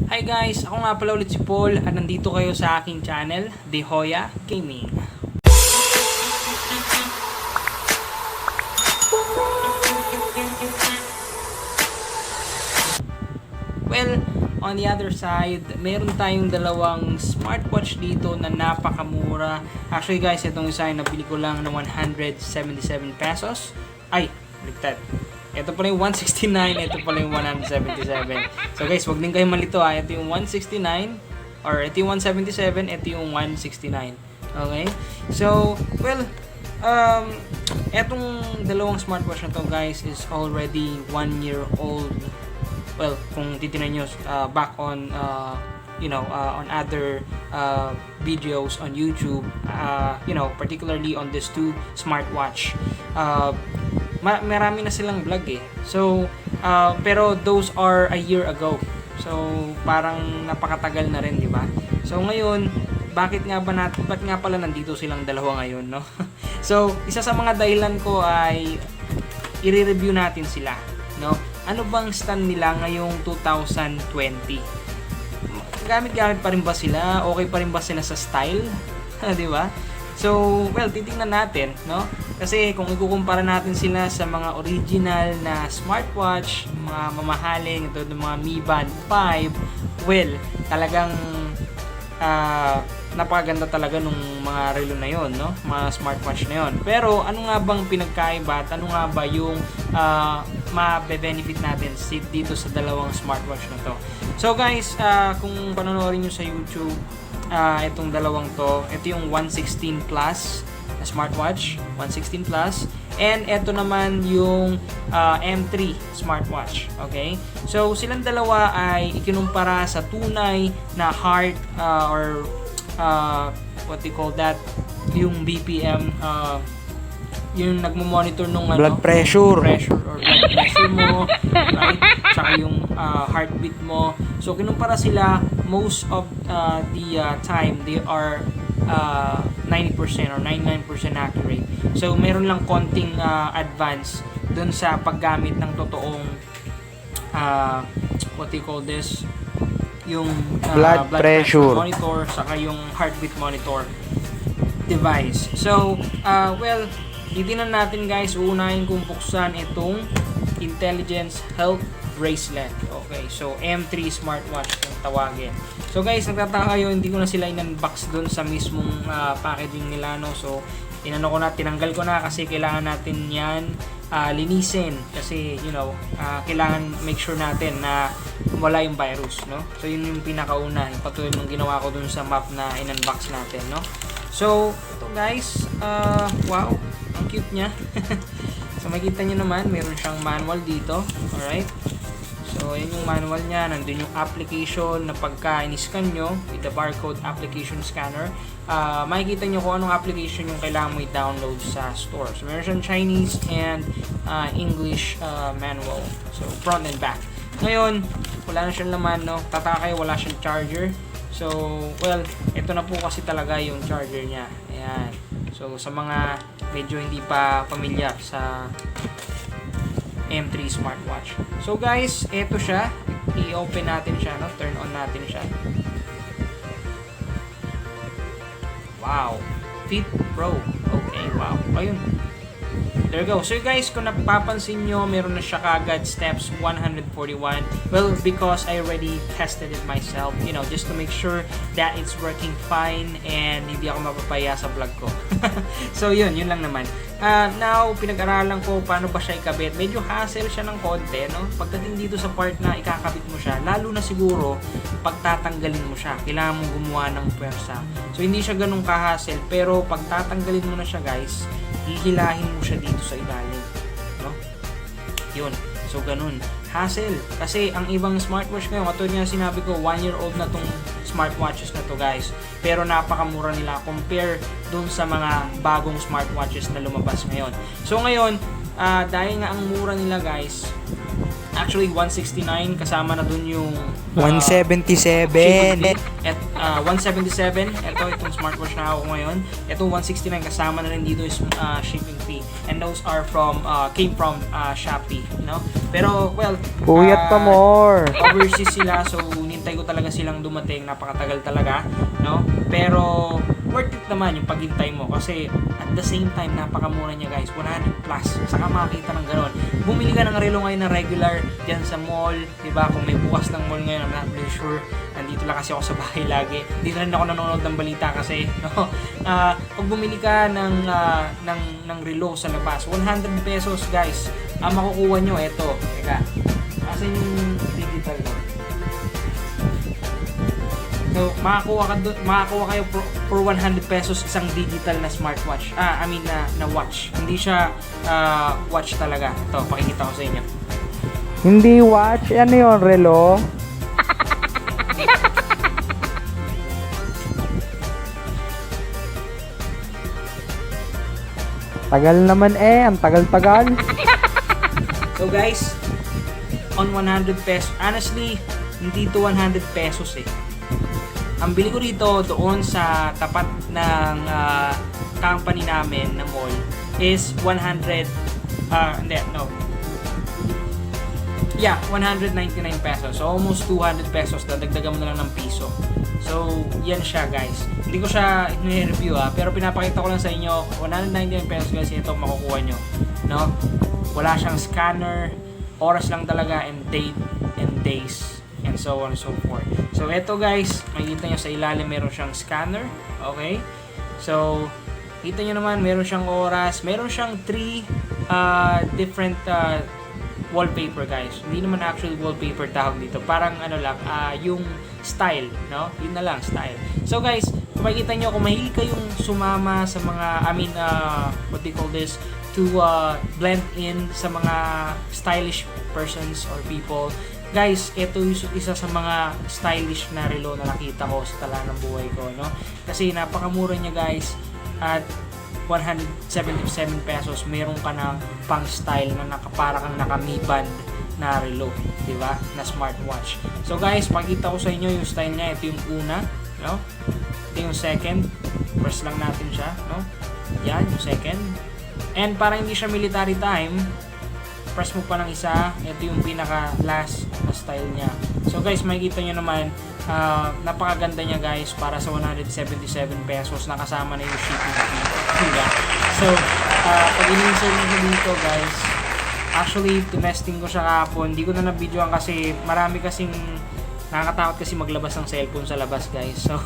Hi guys, ako nga pala ulit si Paul at nandito kayo sa aking channel, De Hoya Gaming. Well, on the other side, meron tayong dalawang smartwatch dito na napakamura. Actually guys, itong isa ay nabili ko lang ng 177 pesos. Ay, baliktad. Ito pala yung 169, ito pala yung 177. So guys, wag din kayo malito ha. Ito yung 169, or ito yung 177, ito yung 169. Okay? So, well, etong dalawang smartwatch na to guys is already 1 year old. Well, kung titignan nyo back on, on other videos on YouTube, particularly on this two smartwatch. Marami na silang vlog eh. So, pero those are a year ago. So, parang napakatagal na rin, di ba? So, ngayon, bakit nga pala nandito silang dalawa ngayon, no? So, isa sa mga dahilan ko ay i-review natin sila, no? Ano bang stand nila ngayong 2020? Gamit-gamit pa rin ba sila? Okay pa rin ba sila sa style? Di ba? So, well, titingnan natin, no? Kasi kung ikukumpara natin sila sa mga original na smartwatch, mga mamahaling, ito ng mga Mi Band 5, well, talagang napakaganda talaga nung mga relo na yon, no? Mga smartwatch na yon. Pero ano nga bang pinagkaiba at ano nga ba yung ma-benefit natin dito sa dalawang smartwatch na to? So guys, kung panonoodin nyo sa YouTube, itong dalawang to, ito yung 116 Plus na smartwatch, 116 Plus, and ito naman yung M3 smartwatch. Okay? So, silang dalawa ay ikinumpara sa tunay na heart or what they call that, yung BPM, yung nagmo-monitor nung blood pressure or blood pressure mo, right? Tsaka yung heartbeat mo. So kinumpara sila, most of the time they are 90% or 99% accurate. So meron lang konting advance dun sa paggamit ng totoong what they call this, yung blood pressure monitor saka yung heartbeat monitor device. So well, titingnan natin guys, uunahin kong buksan itong Intelligence Health Bracelet. Okay, so M3 smartwatch kung tawagin. So guys, nagtataka kayo, hindi ko na sila in-unbox doon sa mismong packaging nila, no? So tinanggal ko na kasi kailangan natin yan linisin kasi kailangan make sure natin na wala yung virus, no? So yun yung pinakauna, yung katulad ng ginawa ko dun sa map na in-unbox natin, no? So ito guys, wow, ang cute niya. So makita nyo naman, meron siyang manual dito. Alright, so yun yung manual niya. Nandun yung application na pagka in-scan nyo with the barcode application scanner, makikita nyo kung anong application yung kailangan mo i-download sa store. So meron siyang Chinese and English manual, so front and back. Ngayon, wala na siyang laman, no? Tataka kayo, wala siyang charger. So, well, ito na po kasi talaga yung charger niya. Ayan. So, sa mga medyo hindi pa familiar sa M3 smartwatch. So, guys, ito siya. I-open natin siya, no? Turn on natin siya. Wow. Fit Pro. Okay, wow. Ayun. There you go. So guys, kung napapansin nyo, meron na siya kagad steps 141. Well, because I already tested it myself, just to make sure that it's working fine and hindi ako mapapaya sa vlog ko. So yun lang naman. Now, pinag-aralan ko paano ba siya ikabit. Medyo hassle siya ng konti, no? Pagdating dito sa part na ikakabit mo siya, lalo na siguro pagtatanggalin mo siya, kailangan mong gumawa ng pwersa. So hindi siya ganun ka-hassle, pero pagtatanggalin mo na siya guys, hihilahin mo siya dito sa ilalim, no? Yun. So ganun. Hassle. Kasi ang ibang smartwatch ngayon, katulad nga sinabi ko, 1 year old na tong smartwatches na to guys. Pero napakamura nila compare dun sa mga bagong smartwatches na lumabas ngayon. So ngayon, dahil nga ang mura nila guys, actually 169 kasama na dun yung 177 at 177, itong smartwatch na ako ngayon. Ito 169 kasama na rin dito is shipping fee, and those are came from Shopee, Pero well, puyat pa more overseas sila, so nintay ko talaga silang dumating, napakatagal talaga, no? Pero worth it naman yung paghintay mo kasi at the same time napakamura niya guys, 100 plus. Saka makakita ng gano'n. Bumili ka ng relo ngayon na regular diyan sa mall, 'di ba? Kung may bukas ng mall ngayon, I'm not really sure. Nandito lang kasi ako sa bahay lagi. Dito rin ako nanonood ng balita kasi, no? Pag bumili ka ng relo sa labas, 100 pesos guys. Ang makukuha nyo, eto. Teka. Asan yung digital ko? So, makakuha kayo for 100 pesos isang digital na smartwatch. Na watch. Hindi siya watch talaga. Ito, pakikita ko sa inyo. Hindi watch. Ano yun? Relo? Tagal naman ang tagal-tagal. So guys, on 100 pesos, honestly, hindi to 100 pesos eh. Ang bili ko rito doon sa tapat ng company namin na mall is 199 pesos. So almost 200 pesos, dadagdagan mo na lang ng piso. So, yan siya guys. Hindi ko siya i-review pero pinapakita ko lang sa inyo, 199 pesos guys, ito makukuha nyo. No? Wala siyang scanner, oras lang talaga, and date and days, and so on and so forth. So, ito guys, makikita nyo sa ilalim, meron siyang scanner. Okay? So, kita nyo naman, meron siyang oras, meron siyang 3 different wallpaper guys. Hindi naman actually wallpaper tawag dito. Parang ano lang, yung style, no? Yun na lang, style. So guys, kung makikita nyo, kung mahilig kayong sumama sa mga, what do you call this, to blend in sa mga stylish persons or people, guys, ito yung isa sa mga stylish na relo na nakita ko sa tala ng buhay ko, no? Kasi napakamura niya guys, at 177 pesos, meron ka ng pang style na para kang naka-Mi Band na relo, di ba? Na smartwatch. So guys, pakita ko sa inyo yung style niya. Ito yung una, no? Ito yung second. Press lang natin siya, no? Yan, yung second. And para hindi siya military time, press mo pa ng isa. Ito yung pinaka last na style niya. So guys, makikita nyo naman, napakaganda niya guys, para sa 177 pesos, nakasama na yung shipping fee. So, pag in-insert nyo dito guys, actually, tinesting ko siya kahapon. Hindi ko na na-videoan kasi marami kasing nakakatakot kasi maglabas ng cellphone sa labas guys. So,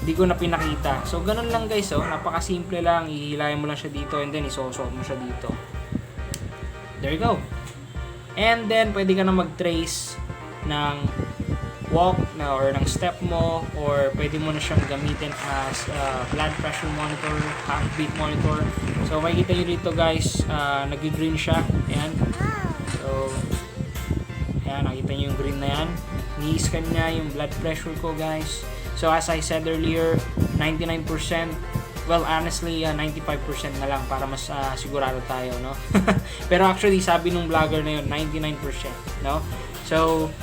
hindi ko na pinakita. So, ganun lang guys. Napakasimple lang. Ihilayin mo lang siya dito and then isosot mo siya dito. There you go. And then, pwede ka na mag-trace ng walk or ng step mo, or pwede mo na siyang gamitin as blood pressure monitor, heartbeat monitor. So makikita nyo dito guys, nag-green siya. Ayan. So ayan, nakita nyo yung green na yan. Ni-scan niya yung blood pressure ko guys. So as I said earlier, 99%, well honestly 95% na lang para mas sigurado tayo, no? Pero actually sabi nung vlogger na yun, 99%, no? So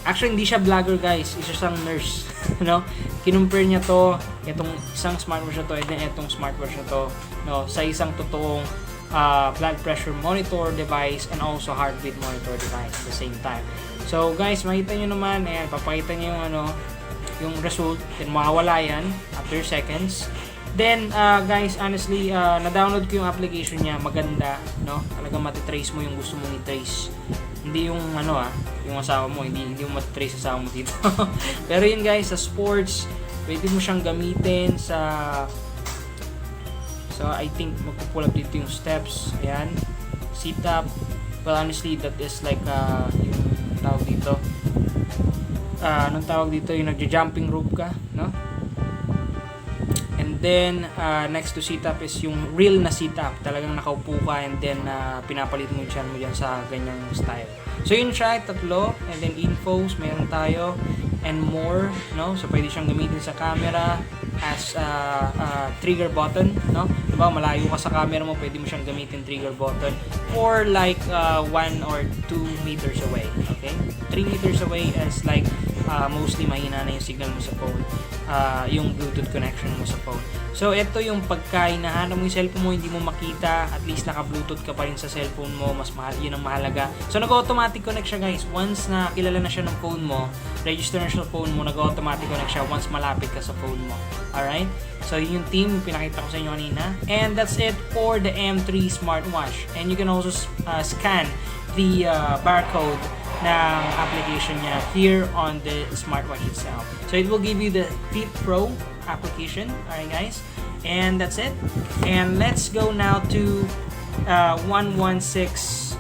actually, hindi siya vlogger guys, isa siyang nurse, no? Kinumpare niya to, itong isang smartwatch na to, and then itong smartwatch na to, no? Sa isang totoong blood pressure monitor device and also heartbeat monitor device at the same time. So guys, makita nyo naman, ayan, papakita nyo yung yung result, then mawawala yan after seconds. Then guys, honestly, na-download ko yung application niya, maganda, no? Talagang matitrace mo yung gusto mong i-trace. Hindi yung yung asawa mo, hindi mo matitrace asawa mo dito. Pero yun guys, sa sports, pwede mo siyang gamitin sa, so I think magpupull up dito yung steps. Ayan, sit up. Well honestly, that is like yung tawag dito, anong tawag dito, yung nagja-jumping rope ka, no? And then next to sit up is yung real na sit up, talagang nakaupo ka and then pinapalit mo yung tiyan mo dyan sa ganyang style. So yun siya, tatlo, and then infos meron tayo and more, no? So pwede siyang gamitin sa camera as trigger button, no? Diba, malayo ka sa camera mo, pwede mo siyang gamitin trigger button or like 1 or 2 meters away, okay? 3 meters away is like mostly mahina na yung signal mo sa phone, yung Bluetooth connection mo sa phone. So ito yung pagka hinahanap mo yung cellphone mo, hindi mo makita, at least naka-Bluetooth ka pa rin sa cellphone mo, mas mahal, yun ang mahalaga. So nag-automatic connect siya guys, once na kilala na siya ng phone mo, register na siya sa phone mo, nag-automatic connect siya once malapit ka sa phone mo. Alright? So yun yung team, pinakita ko sa inyo kanina. And that's it for the M3 smartwatch. And you can also scan the barcode ng application niya here on the smartwatch itself. So it will give you the Fit Pro application. Alright guys, and that's it. And let's go now to 116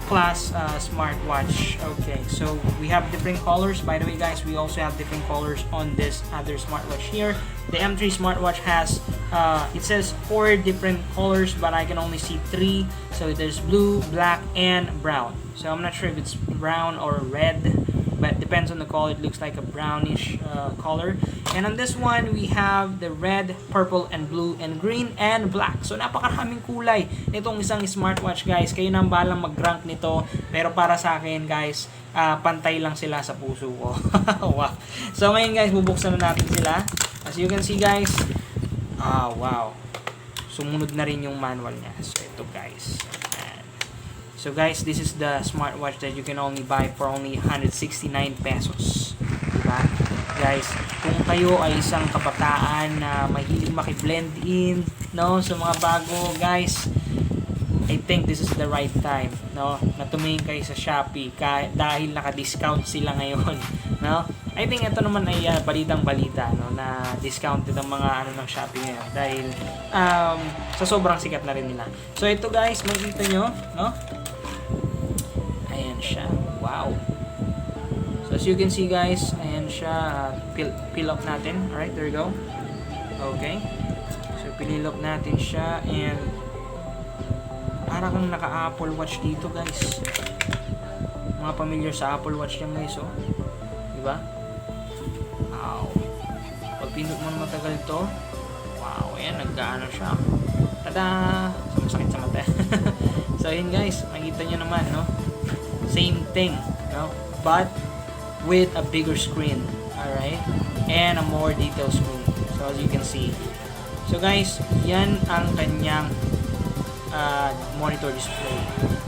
Plus smartwatch. Okay, so we have different colors. By the way guys, we also have different colors on this other smartwatch here. The M3 smartwatch has it says 4 different colors, but I can only see 3. So there's blue, black, and brown. So I'm not sure if it's brown or red, but depends on the color. It looks like a brownish color. And on this one, we have the red, purple, and blue, and green, and black. So napakaraming kulay nitong isang smartwatch guys. Kayo nang balang mag-rank nito. Pero para sa akin guys, pantay lang sila sa puso ko. Wow. So ngayon guys, bubuksan na natin sila. As you can see guys, wow. Sumunod na rin yung manual niya. So ito guys. So guys, this is the smartwatch that you can only buy for only 169 pesos. Diba? Guys, kung kayo ay isang kabataan na mahilig maki-blend in, no, sa mga bago, guys, I think this is the right time, no, na tumingin kayo sa Shopee dahil naka-discount sila ngayon, no. I think ito naman ay balitang-balita, no, na discounted ang mga ano ng Shopee ngayon dahil sa sobrang sikat na rin nila. So ito guys, makikita nyo, no? Ayan siya. Wow. So as you can see guys, ayan siya, peel up natin. Alright, there we go. Okay. So peel up natin siya and para kang naka-Apple Watch dito guys. Mga familiar sa Apple Watch yan guys, oh. Diba? Wow. Pag pinot mo na matagal to, wow, ayan, nagkaano siya. Tada! Sumasakit sa mata. So yun guys, makita nyo naman, no? Same thing, no? But with a bigger screen, alright? And a more detailed screen. So as you can see. So guys, yan ang kanyang monitor display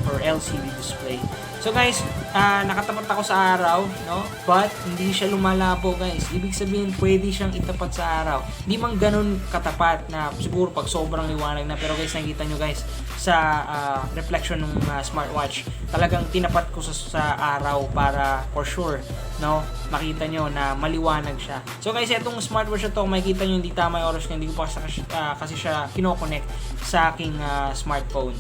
or LCD display. So guys, nakatapat ako sa araw, no? But hindi siya lumalabo guys. Ibig sabihin, pwede siyang itapat sa araw. Hindi man ganun katapat na siguro pag sobrang liwanag na. Pero guys, nakikita nyo guys sa reflection ng smartwatch, talagang tinapat ko sa araw para for sure, no, makita nyo na maliwanag siya. So guys, itong smartwatch na to, makikita nyo hindi tama yung oras ko, hindi ko pa kasi siya kinoconnect sa aking smartphone.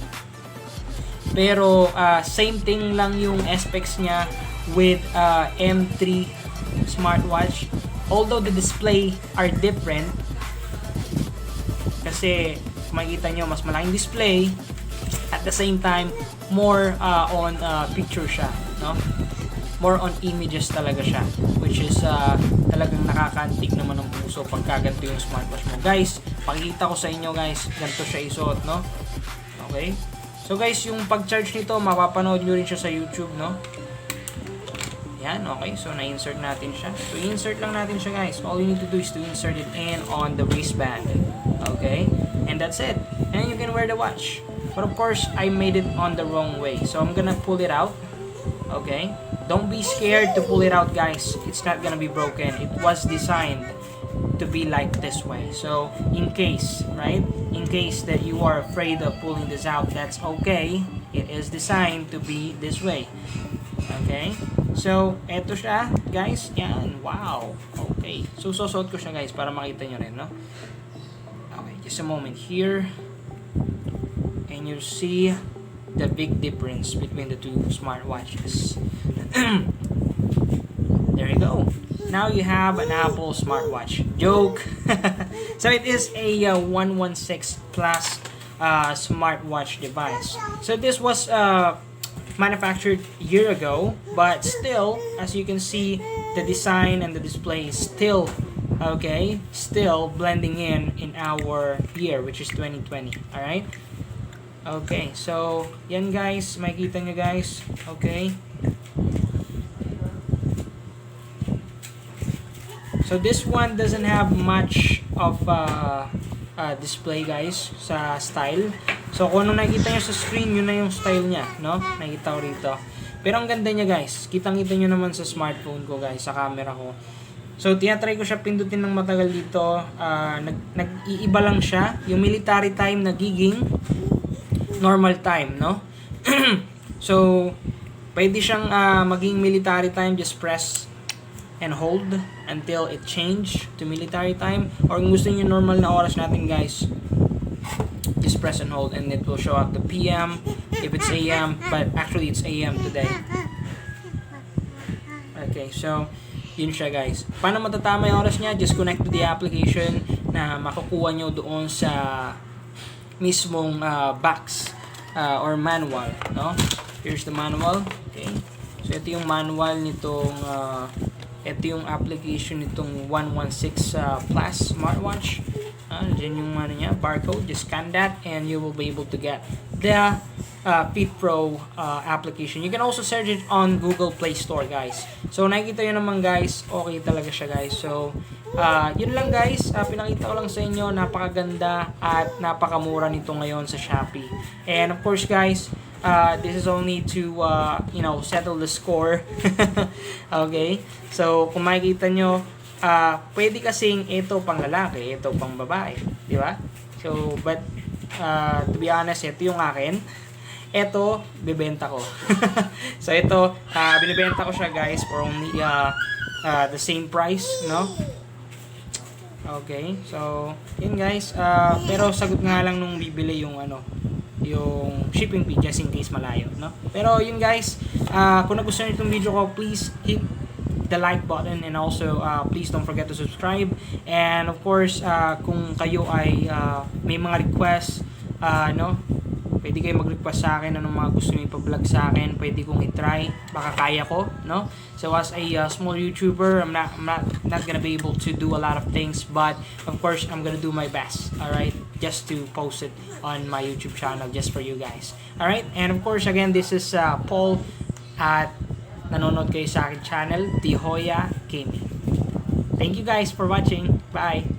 Pero same thing lang yung specs niya with M3 smartwatch. Although the display are different, kasi makikita nyo mas malaking display, at the same time more on picture siya, no? More on images talaga siya, which is talagang nakakantig naman ng puso pagka ganito yung smartwatch mo. Guys, pakikita ko sa inyo guys, ganito siya isuot, no? Okay? So guys, yung pag-charge nito, mapapanood nyo rin siya sa YouTube, no? Yan, okay. So, na-insert natin siya. So, insert lang natin siya, guys. All you need to do is to insert it in on the wristband. Okay? And that's it. And you can wear the watch. But of course, I made it on the wrong way. So, I'm gonna pull it out. Okay? Don't be scared to pull it out, guys. It's not gonna be broken. It was designed to be like this way. So, in case, right? In case that you are afraid of pulling this out, that's okay. It is designed to be this way. Okay? So, eto siya, guys. Yan. Wow. Okay. So, susot ko siya, guys, para makita nyo rin, no? Okay. Just a moment here. And you'll see the big difference between the two smartwatches. There you go. Now you have an Apple smartwatch. Joke. So it is a 116 Plus smartwatch device. So this was manufactured a year ago, but still, as you can see, the design and the display is still okay, still blending in our year, which is 2020. All right. Okay, so yan guys, makikita nyo guys. Okay. So this one doesn't have much of display guys sa style. So kung ano nakikita nyo sa screen, yun na yung style niya, no? Nakita ko rito. Pero ang ganda niya guys. Kitang-kita nyo naman sa smartphone ko guys, sa camera ko. So tinatry ko siya pindutin ng matagal dito. Nag-iiba lang siya. Yung military time nagiging normal time, no? So pwede siyang maging military time, just press and hold until it change to military time. Or kung gusto niyo normal na oras natin guys, just press and hold and it will show up the PM if it's AM, but actually it's AM today. Okay, so yun siya guys. Paano matatama yung oras niya? Just connect to the application na makukuha nyo doon sa mismong box or manual, no? Here's the manual. Okay, so ito yung manual nitong ito yung application nitong 116 Plus smartwatch. Diyan yung ano niya, barcode. Just scan that and you will be able to get the Fit Pro application. You can also search it on Google Play Store guys. So nakikita nyo naman guys, okay talaga siya guys. So yun lang guys, pinakita ko lang sa inyo, napakaganda at napakamura nito ngayon sa Shopee. And of course guys, this is only to settle the score. Okay, so kung makikita nyo, pwede kasing ito pang lalaki, ito pang babae, di ba? So but to be honest, ito yung akin. Ito, bibenta ko. So ito, binibenta ko siya guys for only the same price, no? Okay, so yun guys, pero sagot nga lang nung bibili yung yung shipping fee just in case malayo, no? Pero yun guys, kung nagustuhan niyo itong video ko, please hit the like button and also please don't forget to subscribe. And of course, kung kayo ay may mga requests, pwede kayo mag-request sa akin anong mga gusto niyo ipa-vlog sa akin, pwede kong i-try, baka kaya ko, no? So as a small YouTuber, I'm not gonna be able to do a lot of things, but of course I'm gonna do my best, all right, just to post it on my YouTube channel just for you guys. All right, and of course again, this is Paul at nanonood kayo sa akin channel, The Hoya Gaming. Thank you guys for watching. Bye.